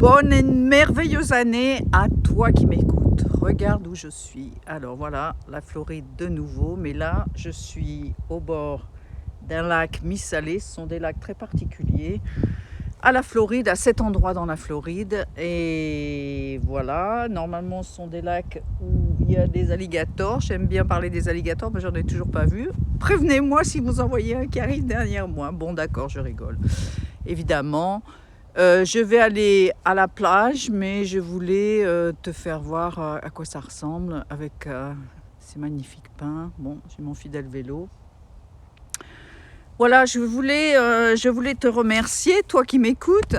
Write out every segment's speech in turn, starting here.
Bonne et merveilleuse année à toi qui m'écoutes. Regarde où je suis. Alors voilà, la Floride de nouveau, mais là, je suis au bord d'un lac mi-salé. Ce sont des lacs très particuliers à la Floride, à cet endroit dans la Floride. Et voilà, normalement, ce sont des lacs où il y a des alligators. J'aime bien parler des alligators, mais j'en ai toujours pas vu. Prévenez-moi si vous en voyez un qui arrive derrière moi. Bon, d'accord, je rigole. Évidemment. Je vais aller à la plage, mais je voulais te faire voir à quoi ça ressemble avec ces magnifiques pins. Bon, j'ai mon fidèle vélo. Voilà, je voulais te remercier, toi qui m'écoutes,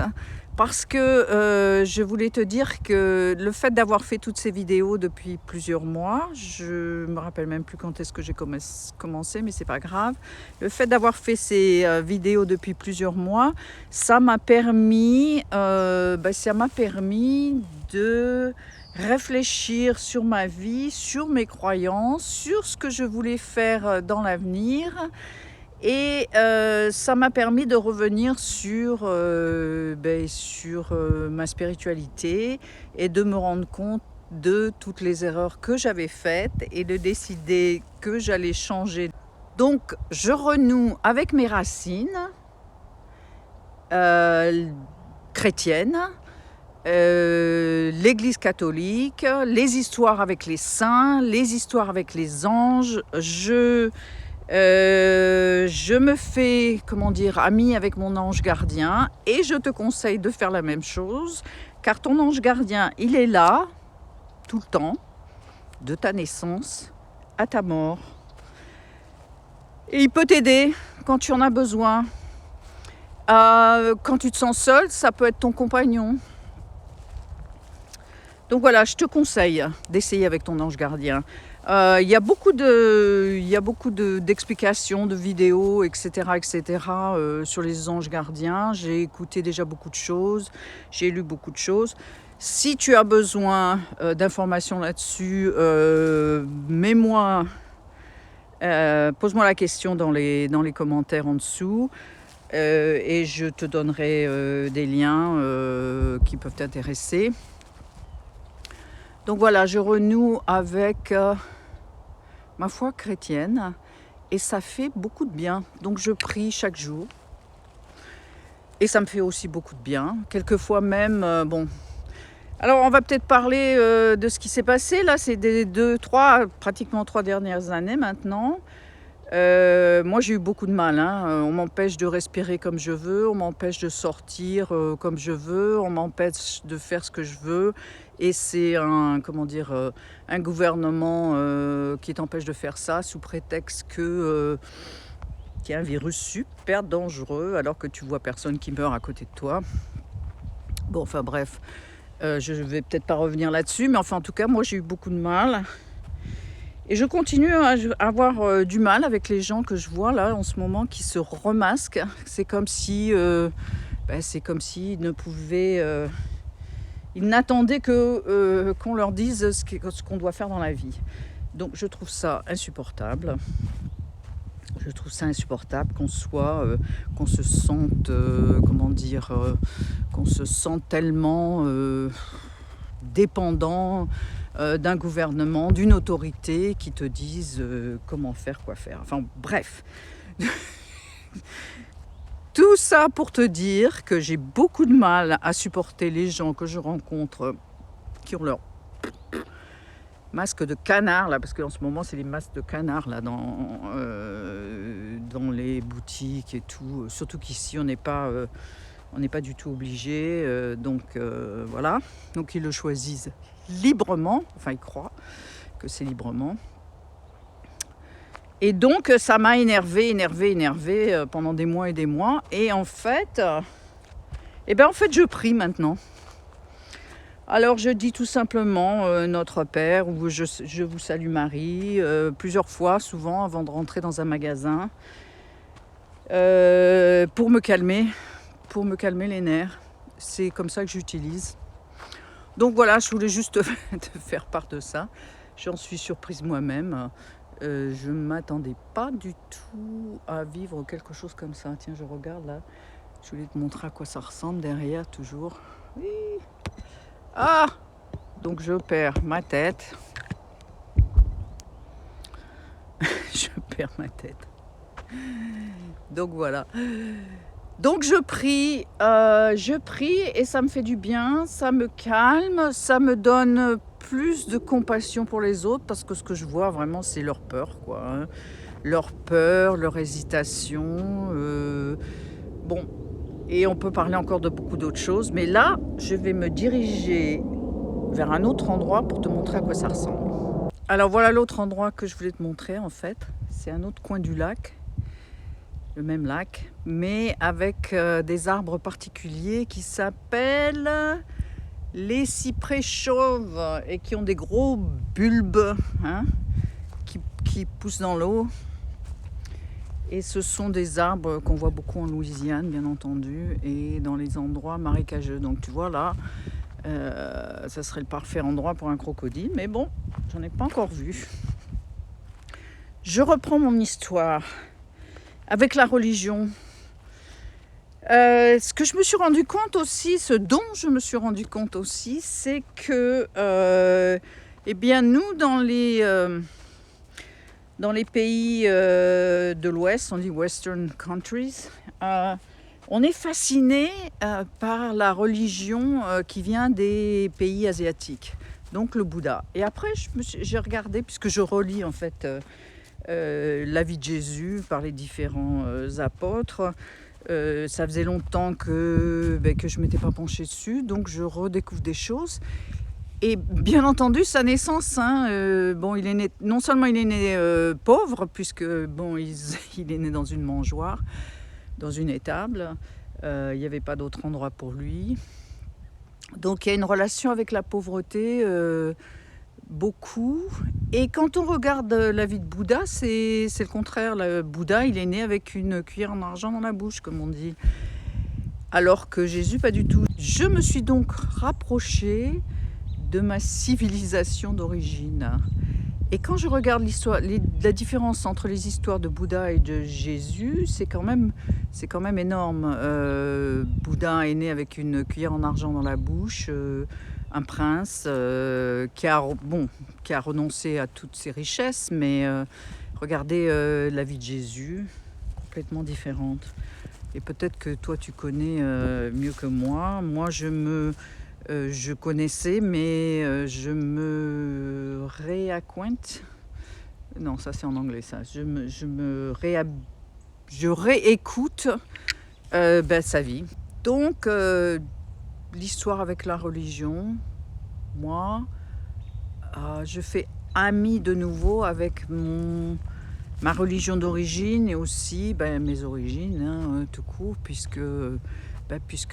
parce que je voulais te dire que le fait d'avoir fait toutes ces vidéos depuis plusieurs mois, je me rappelle même plus quand est-ce que j'ai commencé, mais c'est pas grave. Le fait d'avoir fait ces vidéos depuis plusieurs mois, ça m'a permis de réfléchir sur ma vie, sur mes croyances, sur ce que je voulais faire dans l'avenir. Et ça m'a permis de revenir sur ma spiritualité et de me rendre compte de toutes les erreurs que j'avais faites et de décider que j'allais changer. Donc, je renoue avec mes racines chrétiennes, l'Église catholique, les histoires avec les saints, les histoires avec les anges. Je me fais, amie avec mon ange gardien et je te conseille de faire la même chose car ton ange gardien, il est là tout le temps, de ta naissance à ta mort. Et il peut t'aider quand tu en as besoin. Quand tu te sens seul, ça peut être ton compagnon. Donc voilà, je te conseille d'essayer avec ton ange gardien. Il y a beaucoup d'explications, de vidéos, etc. Sur les anges gardiens. J'ai écouté déjà beaucoup de choses, j'ai lu beaucoup de choses. Si tu as besoin d'informations là-dessus, pose-moi la question dans les commentaires en dessous. Et je te donnerai des liens qui peuvent t'intéresser. Donc voilà, je renoue avec ma foi chrétienne et ça fait beaucoup de bien. Donc je prie chaque jour et ça me fait aussi beaucoup de bien. Quelquefois même, bon. Alors on va peut-être parler de ce qui s'est passé là, c'est des pratiquement 3 dernières années maintenant. Moi j'ai eu beaucoup de mal, hein. On m'empêche de respirer comme je veux, on m'empêche de sortir comme je veux, on m'empêche de faire ce que je veux et c'est un gouvernement qui t'empêche de faire ça sous prétexte qu'il y a un virus super dangereux alors que tu vois personne qui meurt à côté de toi. Bon, enfin bref, je vais peut-être pas revenir là-dessus, mais enfin en tout cas moi j'ai eu beaucoup de mal. Et je continue à avoir du mal avec les gens que je vois là en ce moment qui se remasquent. C'est comme si, ils ne pouvaient, ils n'attendaient que qu'on leur dise ce qu'on doit faire dans la vie. Donc je trouve ça insupportable. Je trouve ça insupportable qu'on se sente, qu'on se sente tellement dépendant d'un gouvernement, d'une autorité qui te disent comment faire, quoi faire. Enfin bref. Tout ça pour te dire que j'ai beaucoup de mal à supporter les gens que je rencontre qui ont leur masque de canard, là, parce qu'en ce moment, c'est les masques de canard là, dans les boutiques et tout. Surtout qu'ici, on n'est pas du tout obligé. Voilà. Donc, ils le choisissent librement. Enfin, ils croient que c'est librement. Et donc, ça m'a énervé pendant des mois et des mois. Et en fait, je prie maintenant. Alors je dis tout simplement Notre Père ou je vous salue Marie plusieurs fois, souvent avant de rentrer dans un magasin pour me calmer les nerfs. C'est comme ça que j'utilise. Donc voilà, je voulais juste te faire part de ça. J'en suis surprise moi-même. Je ne m'attendais pas du tout à vivre quelque chose comme ça. Tiens, je regarde là. Je voulais te montrer à quoi ça ressemble derrière toujours. Oui. Ah, donc je perds ma tête. Je perds ma tête. Donc voilà. Donc je prie et ça me fait du bien, ça me calme, ça me donne plus de compassion pour les autres parce que ce que je vois vraiment c'est leur peur, quoi, hein. Leur peur, leur hésitation. Bon, et on peut parler encore de beaucoup d'autres choses, mais là je vais me diriger vers un autre endroit pour te montrer à quoi ça ressemble. Alors voilà l'autre endroit que je voulais te montrer en fait, c'est un autre coin du lac. Le même lac, mais avec des arbres particuliers qui s'appellent les cyprès chauves et qui ont des gros bulbes, hein, qui poussent dans l'eau. Et ce sont des arbres qu'on voit beaucoup en Louisiane, bien entendu, et dans les endroits marécageux. Donc tu vois là, ça serait le parfait endroit pour un crocodile, mais bon, j'en ai pas encore vu. Je reprends mon histoire avec la religion. Ce que je me suis rendu compte aussi, ce dont je me suis rendu compte aussi, c'est que, eh bien, nous, dans les pays de l'Ouest, on dit Western countries, on est fasciné par la religion qui vient des pays asiatiques, donc le Bouddha. Et après, j'ai regardé, puisque je relis en fait la vie de Jésus par les différents apôtres. Ça faisait longtemps que je ne m'étais pas penchée dessus, donc je redécouvre des choses. Et bien entendu, sa naissance, hein, bon, il est né, non seulement il est né pauvre, puisque bon, il est né dans une mangeoire, dans une étable, il n'y avait pas d'autre endroit pour lui. Donc il y a une relation avec la pauvreté, beaucoup. Et quand on regarde la vie de Bouddha, c'est le contraire. Le Bouddha, il est né avec une cuillère en argent dans la bouche, comme on dit. Alors que Jésus, pas du tout. Je me suis donc rapprochée de ma civilisation d'origine. Et quand je regarde la différence entre les histoires de Bouddha et de Jésus, c'est quand même énorme. Bouddha est né avec une cuillère en argent dans la bouche, un prince qui a renoncé à toutes ses richesses, mais regardez la vie de Jésus, complètement différente. Et peut-être que toi tu connais mieux que moi. Moi je connaissais, mais je me réacquainte. Non, ça c'est en anglais, ça. Je réécoute sa vie. Donc, l'histoire avec la religion, moi, je fais ami de nouveau avec ma religion d'origine et aussi mes origines, hein, tout court, puisque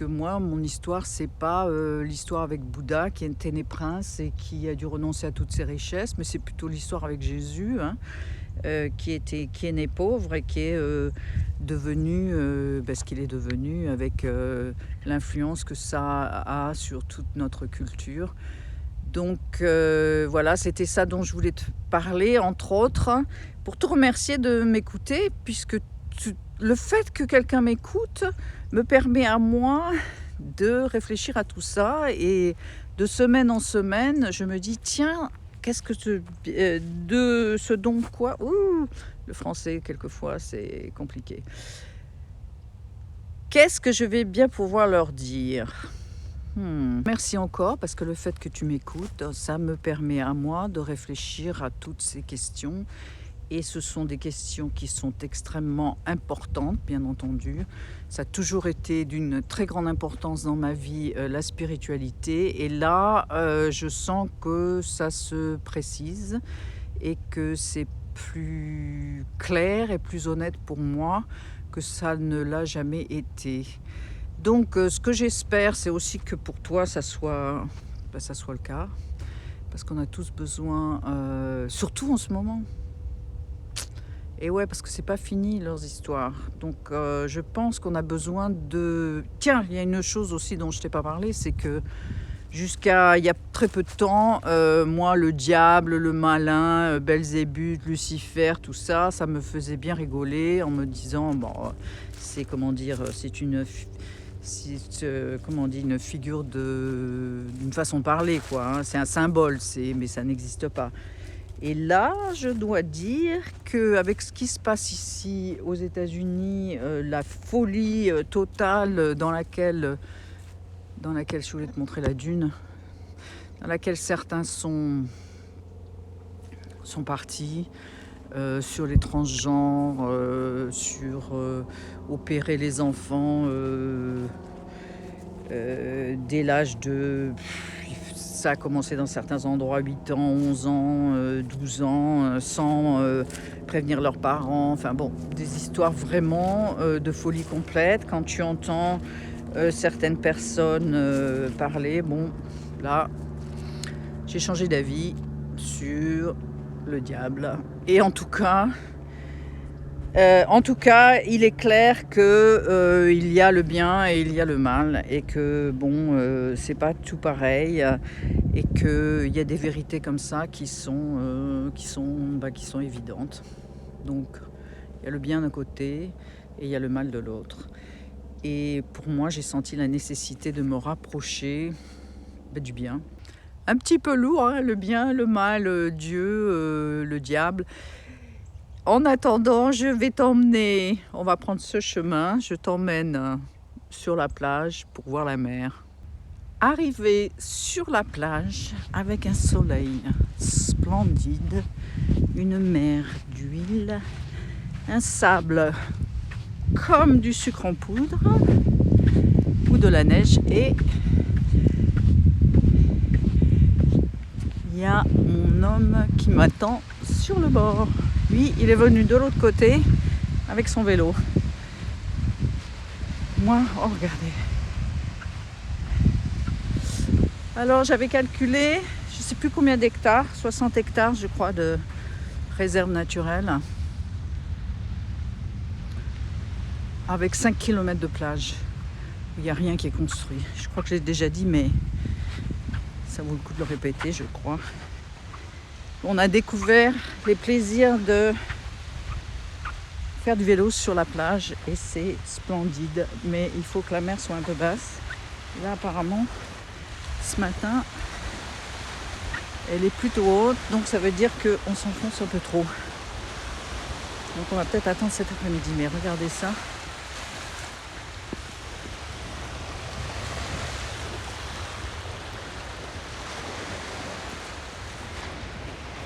moi, mon histoire, c'est pas l'histoire avec Bouddha qui était né prince et qui a dû renoncer à toutes ses richesses, mais c'est plutôt l'histoire avec Jésus, hein, qui est né pauvre et qui est devenu ce qu'il est devenu avec l'influence que ça a sur toute notre culture. Donc voilà, c'était ça dont je voulais te parler, entre autres, pour te remercier de m'écouter, puisque le fait que quelqu'un m'écoute me permet à moi de réfléchir à tout ça, et de semaine en semaine, je me dis tiens, qu'est-ce que de ce dont quoi, le français quelquefois c'est compliqué. Qu'est-ce que je vais bien pouvoir leur dire? Merci encore, parce que le fait que tu m'écoutes, ça me permet à moi de réfléchir à toutes ces questions. Et ce sont des questions qui sont extrêmement importantes, bien entendu. Ça a toujours été d'une très grande importance dans ma vie, la spiritualité. Et là, je sens que ça se précise et que c'est plus clair et plus honnête pour moi que ça ne l'a jamais été. Donc, ce que j'espère, c'est aussi que pour toi, ça soit le cas. Parce qu'on a tous besoin, surtout en ce moment. Et ouais, parce que c'est pas fini leurs histoires. Donc je pense qu'on a besoin de... Tiens, il y a une chose aussi dont je t'ai pas parlé, c'est que jusqu'à il y a très peu de temps, moi, le diable, le malin, Belzébuth, Lucifer, tout ça, ça me faisait bien rigoler en me disant, bon, c'est comment dire, comment on dit, une figure d'une façon de parler, quoi. Hein. C'est un symbole, mais ça n'existe pas. Et là, je dois dire qu'avec ce qui se passe ici aux États-Unis, la folie totale dans laquelle je voulais te montrer la dune, dans laquelle certains sont partis, sur les transgenres, sur opérer les enfants dès l'âge de... Ça a commencé dans certains endroits, 8 ans, 11 ans, 12 ans, sans prévenir leurs parents. Enfin bon, des histoires vraiment de folie complète. Quand tu entends certaines personnes parler, bon, là, j'ai changé d'avis sur le diable. Et en tout cas, il est clair que il y a le bien et il y a le mal, et que bon, c'est pas tout pareil, et qu'il y a des vérités comme ça qui sont évidentes. Donc, il y a le bien d'un côté et il y a le mal de l'autre. Et pour moi, j'ai senti la nécessité de me rapprocher du bien. Un petit peu lourd, hein, le bien, le mal, Dieu, le diable. En attendant, je vais t'emmener, on va prendre ce chemin, je t'emmène sur la plage pour voir la mer. Arrivé sur la plage avec un soleil splendide, une mer d'huile, un sable comme du sucre en poudre ou de la neige, et il y a mon homme qui m'attend sur le bord. Lui, il est venu de l'autre côté avec son vélo. Moi, oh regardez. Alors j'avais calculé, je ne sais plus combien d'hectares, 60 hectares je crois de réserve naturelle, avec 5 km de plage. Il n'y a rien qui est construit. Je crois que je l'ai déjà dit, mais ça vaut le coup de le répéter, je crois. On a découvert les plaisirs de faire du vélo sur la plage et c'est splendide. Mais il faut que la mer soit un peu basse. Et là, apparemment, ce matin, elle est plutôt haute, donc ça veut dire qu'on s'enfonce un peu trop. Donc on va peut-être attendre cet après-midi. Mais regardez ça.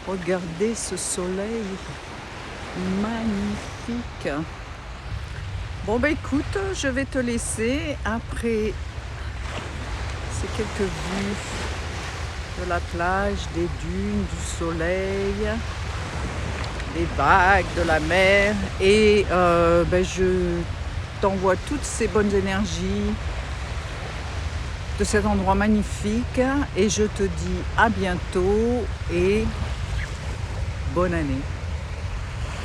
Regardez ce soleil magnifique. Bon ben écoute, je vais te laisser après ces quelques vues de la plage, des dunes, du soleil, des vagues, de la mer, et je t'envoie toutes ces bonnes énergies de cet endroit magnifique, et je te dis à bientôt et bonne année.